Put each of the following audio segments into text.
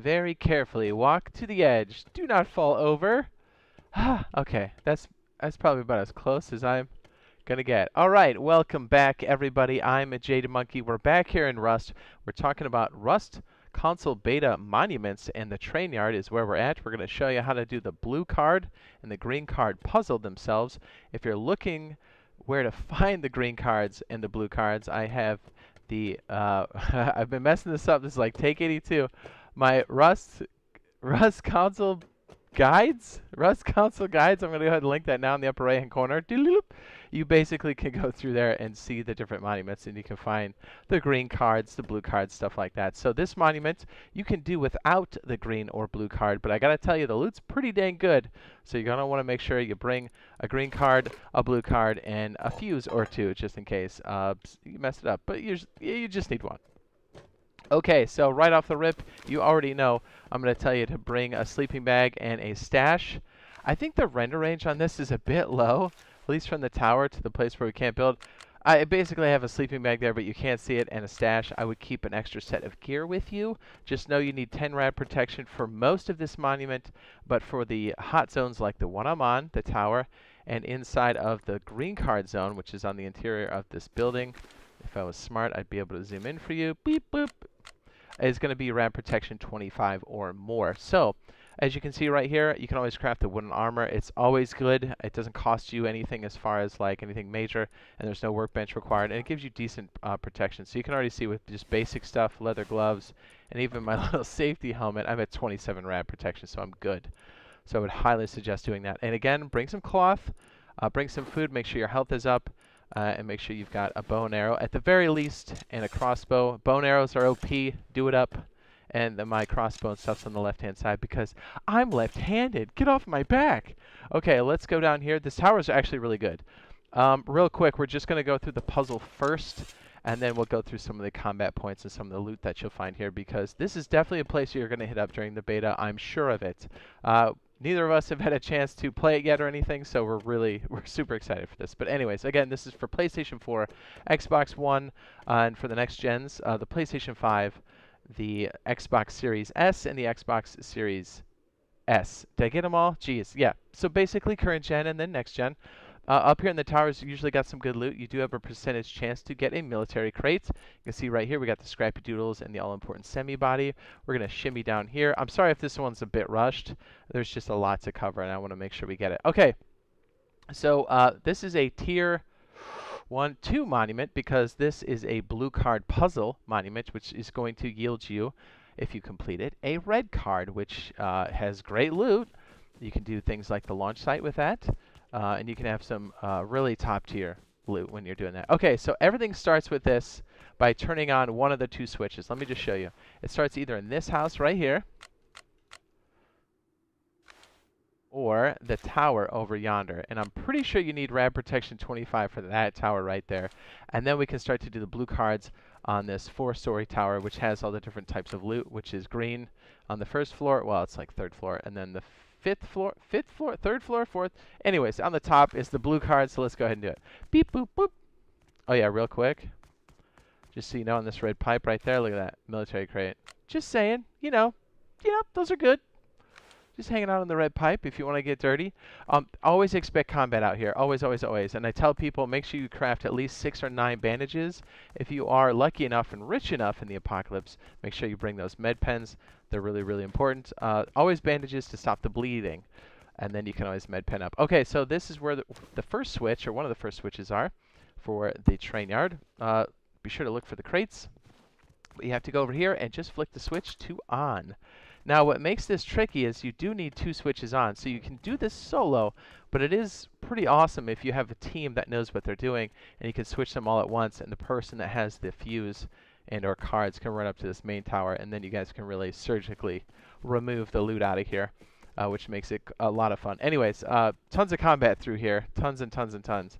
Very carefully walk to the edge. Do not fall over. Okay, that's probably about as close as I'm gonna get. All right, welcome back, everybody. I'm a Jada Monkey. We're back here in Rust. We're talking about Rust Console Beta Monuments, and the Trainyard is where we're at. We're gonna show you how to do the blue card and the green card puzzle themselves. If you're looking where to find the green cards and the blue cards, I have the I've been messing this up. This is like take 82. My Rust console guides, Rust console guides. I'm going to go ahead and link that now in the upper right hand corner. You basically can go through there and see the different monuments, and you can find the green cards, the blue cards, stuff like that. So this monument you can do without the green or blue card, but I got to tell you, the loot's pretty dang good. So you're going to want to make sure you bring a green card, a blue card, and a fuse or two, just in case you mess it up. But you just need one. Okay, so right off the rip, you already know I'm going to tell you to bring a sleeping bag and a stash. I think the render range on this is a bit low, at least from the tower to the place where we can't build. I basically have a sleeping bag there, but you can't see it, and a stash. I would keep an extra set of gear with you. Just know you need 10 rad protection for most of this monument, but for the hot zones like the one I'm on, the tower, and inside of the green card zone, which is on the interior of this building, if I was smart, I'd be able to zoom in for you. Beep, boop. Is going to be rad protection 25 or more. So, as you can see right here, you can always craft the wooden armor. It's always good. It doesn't cost you anything as far as like anything major, and there's no workbench required, and it gives you decent protection. So you can already see with just basic stuff, leather gloves, and even my little safety helmet, I'm at 27 rad protection, so I'm good. So I would highly suggest doing that. And again, bring some cloth, bring some food, make sure your health is up. And make sure you've got a bow and arrow at the very least, and a crossbow. Bow and arrows are OP. Do it up. And my crossbow and stuff's on the left-hand side because I'm left-handed. Get off my back. Okay, let's go down here. This tower is actually really good. Real quick, we're just going to go through the puzzle first, and then we'll go through some of the combat points and some of the loot that you'll find here, because this is definitely a place you're going to hit up during the beta. I'm sure of it. Neither of us have had a chance to play it yet or anything, so we're super excited for this. But anyways, again, this is for PlayStation 4, Xbox One, and for the next gens, the PlayStation 5, the Xbox Series S, and the Xbox Series S. Did I get them all? Jeez, yeah. So basically current gen and then next gen. Up here in the towers, you usually got some good loot. You do have a percentage chance to get a military crate. You can see right here, we got the Scrappy Doodles and the all-important semi-body. We're going to shimmy down here. I'm sorry if this one's a bit rushed. There's just a lot to cover, and I want to make sure we get it. Okay, so this is a Tier 1, 2 monument, because this is a blue card puzzle monument, which is going to yield you, if you complete it, a red card, which has great loot. You can do things like the launch site with that. And you can have some really top-tier loot when you're doing that. Okay, so everything starts with this by turning on one of the two switches. Let me just show you. It starts either in this house right here, or the tower over yonder. And I'm pretty sure you need rad protection 25 for that tower right there. And then we can start to do the blue cards on this 4-story tower, which has all the different types of loot, which is green on the first floor. Well, it's like third floor. And then the third floor, fourth. Anyways, on the top is the blue card, so let's go ahead and do it. Beep, boop, boop. Oh yeah, real quick. Just so you know, on this red pipe right there, look at that, military crate. Just saying, you know, those are good. Just hanging out on the red pipe if you want to get dirty. Always expect combat out here. Always, always, always. And I tell people, make sure you craft at least 6 or 9 bandages. If you are lucky enough and rich enough in the apocalypse, make sure you bring those med pens. They're really, really important. Always bandages to stop the bleeding. And then you can always med pen up. Okay, so this is where the first switch, or one of the first switches are for the Trainyard. Be sure to look for the crates. But you have to go over here and just flick the switch to on. Now, what makes this tricky is you do need 2 switches on, so you can do this solo, but it is pretty awesome if you have a team that knows what they're doing, and you can switch them all at once, and the person that has the fuse and or cards can run up to this main tower, and then you guys can really surgically remove the loot out of here, which makes it a lot of fun. Anyways, tons of combat through here, tons and tons and tons,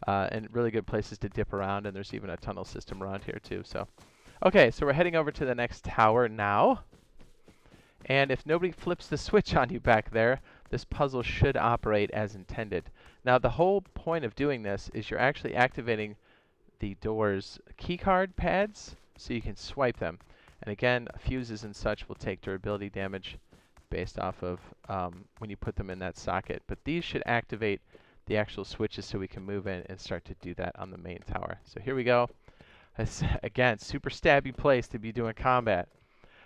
and really good places to dip around, and there's even a tunnel system around here too. So, okay, so we're heading over to the next tower now. And if nobody flips the switch on you back there, this puzzle should operate as intended. Now, the whole point of doing this is you're actually activating the door's keycard pads so you can swipe them. And again, fuses and such will take durability damage based off of when you put them in that socket. But these should activate the actual switches so we can move in and start to do that on the main tower. So here we go. Again, super stabby place to be doing combat.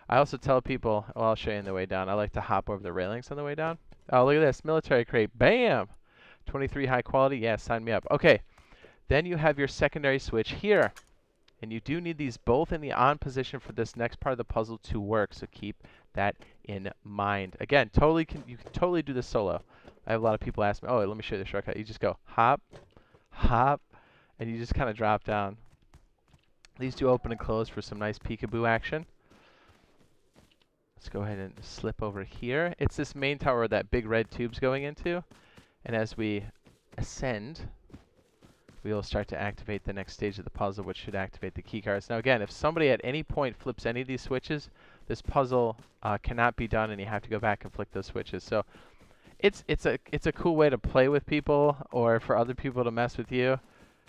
I also tell people, well, I'll show you on the way down, I like to hop over the railings on the way down. Oh, look at this, military crate, bam! 23 high quality, yeah, sign me up. Okay, then you have your secondary switch here. And you do need these both in the on position for this next part of the puzzle to work, so keep that in mind. Again, you can totally do this solo. I have a lot of people ask me, oh, let me show you the shortcut. You just go hop, hop, and you just kind of drop down. These do open and close for some nice peekaboo action. Let's go ahead and slip over here. It's this main tower that big red tube's going into. And as we ascend, we will start to activate the next stage of the puzzle, which should activate the key cards. Now again, if somebody at any point flips any of these switches, this puzzle cannot be done, and you have to go back and flick those switches. So it's a cool way to play with people, or for other people to mess with you.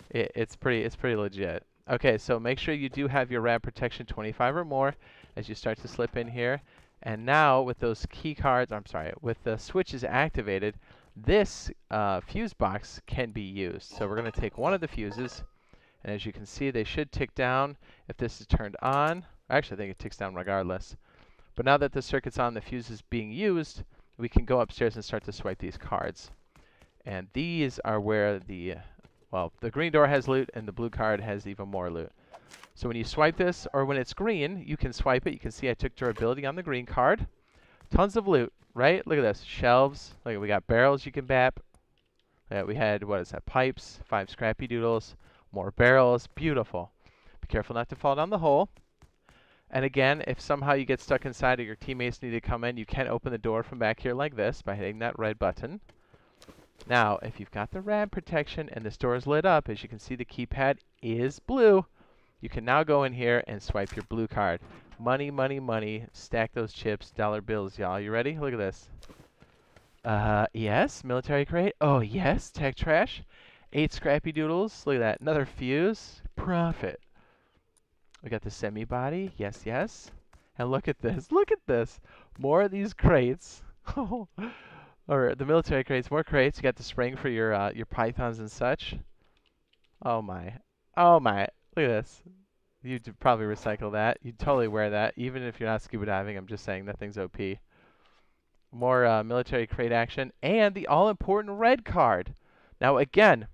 It's pretty legit. Okay, so make sure you do have your rad protection 25 or more as you start to slip in here. And now with those key cards, with the switches activated, this fuse box can be used. So we're going to take one of the fuses, and as you can see, they should tick down if this is turned on. Actually, I think it ticks down regardless. But now that the circuit's on, the fuse is being used, we can go upstairs and start to swipe these cards. And these are where the green door has loot, and the blue card has even more loot. So when you swipe this, or when it's green, you can swipe it. You can see I took durability on the green card. Tons of loot, right? Look at this. Shelves. Look, we got barrels you can bap. We had, what is that, pipes, 5 scrappy doodles, more barrels. Beautiful. Be careful not to fall down the hole. And again, if somehow you get stuck inside or your teammates need to come in, you can open the door from back here like this by hitting that red button. Now, if you've got the rad protection and this door is lit up, as you can see the keypad is blue, you can now go in here and swipe your blue card. Money, money, money. Stack those chips, dollar bills, y'all. You ready? Look at this. Yes, military crate. Oh, yes, tech trash. 8 scrappy doodles. Look at that. Another fuse. Profit. We got the semi-body. Yes, yes. And look at this. Look at this. More of these crates. Or the military crates. More crates. You got the spring for your pythons and such. Oh, my. Oh, my. Look at this. You'd probably recycle that. You'd totally wear that. Even if you're not scuba diving, I'm just saying that thing's OP. More military crate action. And the all-important red card. Now, again,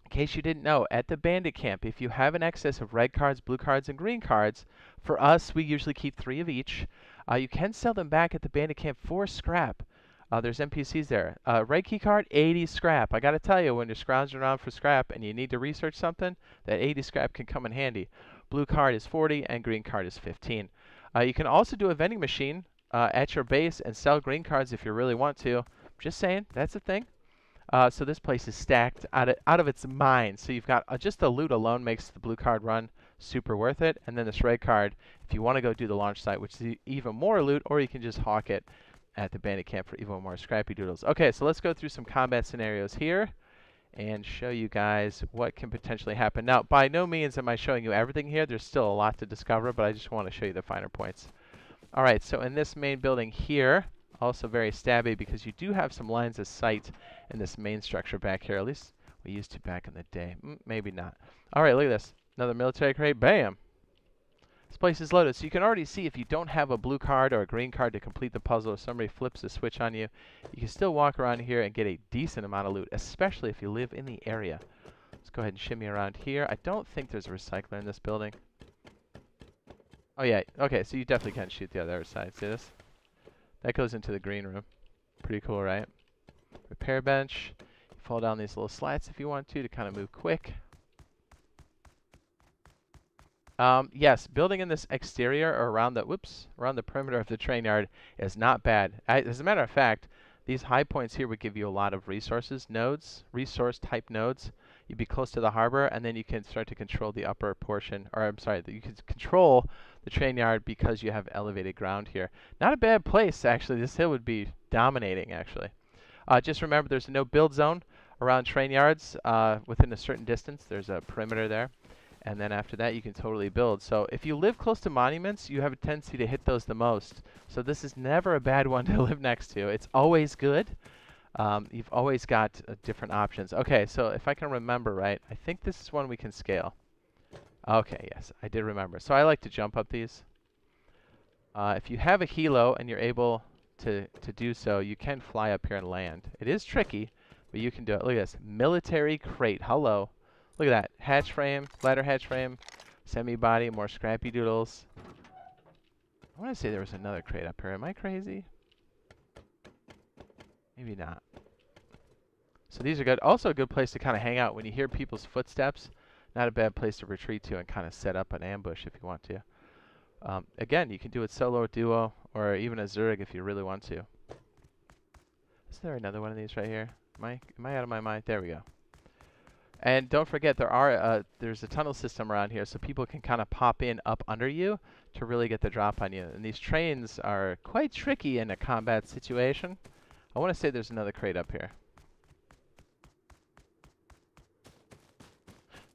in case you didn't know, at the bandit camp, if you have an excess of red cards, blue cards, and green cards, for us, we usually keep 3 of each. You can sell them back at the bandit camp for scrap. There's NPCs there. Red key card, 80 scrap. I got to tell you, when you're scrounging around for scrap and you need to research something, that 80 scrap can come in handy. Blue card is 40 and green card is 15. You can also do a vending machine at your base and sell green cards if you really want to. Just saying, that's a thing. So this place is stacked out of its mind. So you've got just the loot alone makes the blue card run super worth it. And then this red card, if you want to go do the launch site, which is even more loot, or you can just hawk it at the bandit camp for even more scrappy doodles. Okay, so let's go through some combat scenarios here and show you guys what can potentially happen. Now, by no means am I showing you everything here. There's still a lot to discover, but I just want to show you the finer points. All right, so in this main building here, also very stabby because you do have some lines of sight in this main structure back here. At least we used to back in the day. Maybe not. All right, look at this. Another military crate. Bam! This place is loaded, so you can already see if you don't have a blue card or a green card to complete the puzzle, if somebody flips the switch on you, you can still walk around here and get a decent amount of loot, especially if you live in the area. Let's go ahead and shimmy around here. I don't think there's a recycler in this building. Oh, yeah. Okay, so you definitely can shoot the other side. See this? That goes into the green room. Pretty cool, right? Repair bench. You fall down these little slats if you want to kind of move quick. Yes, building in this exterior or around the perimeter of the train yard is not bad. As a matter of fact, these high points here would give you a lot of resource type nodes. You'd be close to the harbor, and then you can start to control the upper portion, or I'm sorry, you can control the train yard because you have elevated ground here. Not a bad place, actually. This hill would be dominating, actually. Just remember, there's no build zone around train yards within a certain distance. There's a perimeter there. And then after that, you can totally build. So if you live close to monuments, you have a tendency to hit those the most. So this is never a bad one to live next to. It's always good. You've always got different options. Okay, so if I can remember right, I think this is one we can scale. Okay, yes, I did remember. So I like to jump up these. If you have a helo and you're able to do so, you can fly up here and land. It is tricky, but you can do it. Look at this. Military crate. Hello. Look at that. Hatch frame, ladder hatch frame, semi-body, more scrappy doodles. I want to say there was another crate up here. Am I crazy? Maybe not. So these are good. Also a good place to kind of hang out when you hear people's footsteps. Not a bad place to retreat to and kind of set up an ambush if you want to. Again, you can do it solo, duo, or even a Zurich if you really want to. Is there another one of these right here? Am I out of my mind? There we go. And don't forget, there's a tunnel system around here, so people can kind of pop in up under you to really get the drop on you. And these trains are quite tricky in a combat situation. I want to say there's another crate up here.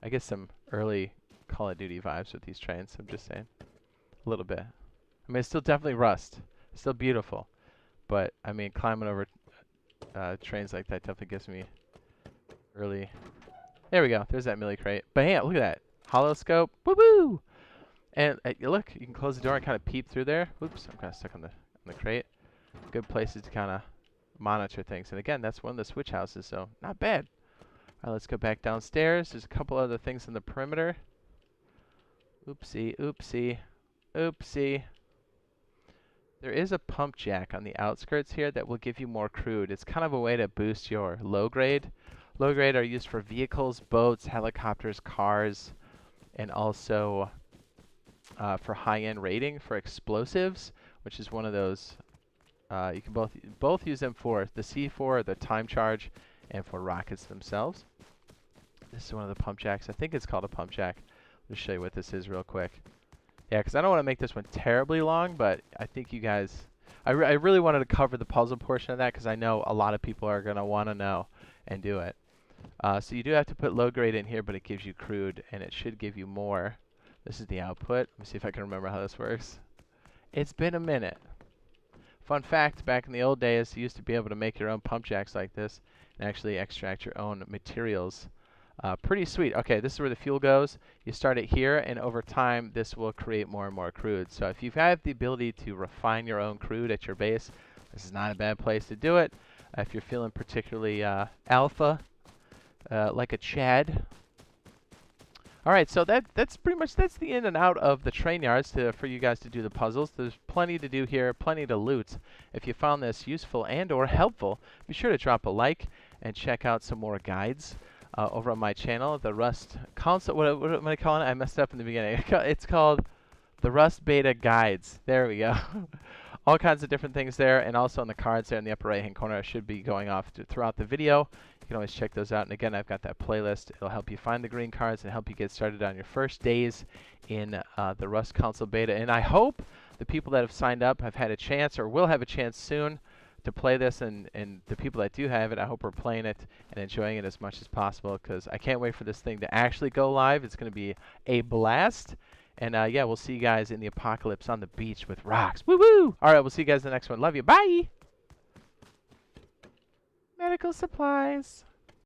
I get some early Call of Duty vibes with these trains, I'm just saying. A little bit. I mean, it's still definitely Rust. It's still beautiful. But, I mean, climbing over trains like that definitely gives me early... There we go. There's that milli crate. Bam! Look at that. Hollow scope. Woo-woo! And look, you can close the door and kind of peep through there. Oops, I'm kind of stuck on the crate. Good places to kind of monitor things. And again, that's one of the switch houses, so not bad. All right, let's go back downstairs. There's a couple other things in the perimeter. Oopsie, oopsie, oopsie. There is a pump jack on the outskirts here that will give you more crude. It's kind of a way to boost your low grade. Low grade are used for vehicles, boats, helicopters, cars, and also for high-end rating for explosives, which is one of those. You can both use them for the C4, the time charge, and for rockets themselves. This is one of the pump jacks. I think it's called a pump jack. I'll show you what this is real quick. Yeah, because I don't want to make this one terribly long, but I think you guys... I really wanted to cover the puzzle portion of that because I know a lot of people are going to want to know and do it. So you do have to put low grade in here, but it gives you crude, and it should give you more. This is the output. Let me see if I can remember how this works. It's been a minute. Fun fact, back in the old days, you used to be able to make your own pump jacks like this and actually extract your own materials. Pretty sweet. Okay, this is where the fuel goes. You start it here, and over time, this will create more and more crude. So if you have the ability to refine your own crude at your base, this is not a bad place to do it. If you're feeling particularly alpha, like a Chad. Alright, so that's pretty much the in and out of the train yards for you guys to do the puzzles. There's plenty to do here, plenty to loot. If you found this useful and or helpful, be sure to drop a like and check out some more guides over on my channel, the Rust Console. What am I calling it? I messed up in the beginning. It's called the Rust Beta Guides. There we go. All kinds of different things there, and also on the cards there in the upper right-hand corner, I should be going off throughout the video. You can always check those out. And again, I've got that playlist. It'll help you find the green cards and help you get started on your first days in the Rust Console Beta. And I hope the people that have signed up have had a chance or will have a chance soon to play this. And the people that do have it, I hope are playing it and enjoying it as much as possible, because I can't wait for this thing to actually go live. It's going to be a blast. And yeah, we'll see you guys in the apocalypse on the beach with rocks. Woo-woo! All right, we'll see you guys in the next one. Love you. Bye! Medical supplies.